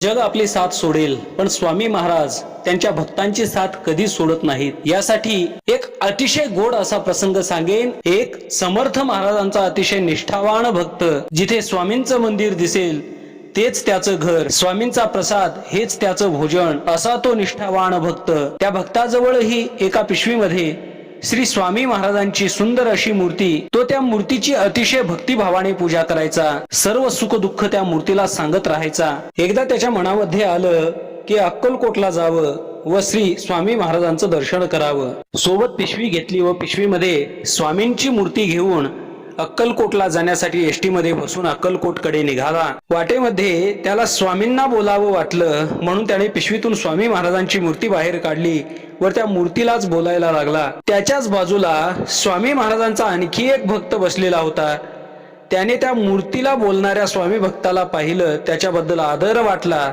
जग आपली साथ सोडेल, पण स्वामी महाराज त्यांच्या भक्तांची साथ कधी सोडत नाहीत। यासाठी एक अतिशय गोड असा प्रसंग सांगेन। एक समर्थ महाराजांचा अतिशय निष्ठावान भक्त, जिथे स्वामींचं मंदिर दिसेल तेच त्याचं घर, स्वामींचा प्रसाद हेच त्याचं भोजन, असा तो निष्ठावान भक्त। त्या भक्ताजवळही एका पिशवीमध्ये श्री स्वामी महाराजांची सुंदर अशी मूर्ती, तो त्या मूर्तीची अतिशय भक्तिभावाने पूजा करायचा, सर्व सुख दुःख त्या मूर्तीला सांगत राहायचा। एकदा त्याच्या मनामध्ये आलं की अक्कलकोटला जावं व श्री स्वामी महाराजांचं दर्शन करावं। सोबत पिशवी घेतली व पिशवीमध्ये स्वामींची मूर्ती घेऊन अक्कलकोटला जाण्यासाठी एसटी मध्ये बसून अक्कलकोटकडे निघाला। वाटेमध्ये त्याला स्वामींना बोलावं वाटलं, म्हणून त्याने पिशवीतून स्वामी महाराजांची मूर्ती बाहेर काढली व त्या मूर्तीलाच बोलायला लागला। त्याच्याच बाजूला स्वामी महाराजांचा आणखी एक भक्त बसलेला होता। त्याने त्या मूर्तीला बोलणाऱ्या स्वामी भक्ताला पाहिलं, त्याच्याबद्दल आदर वाटला।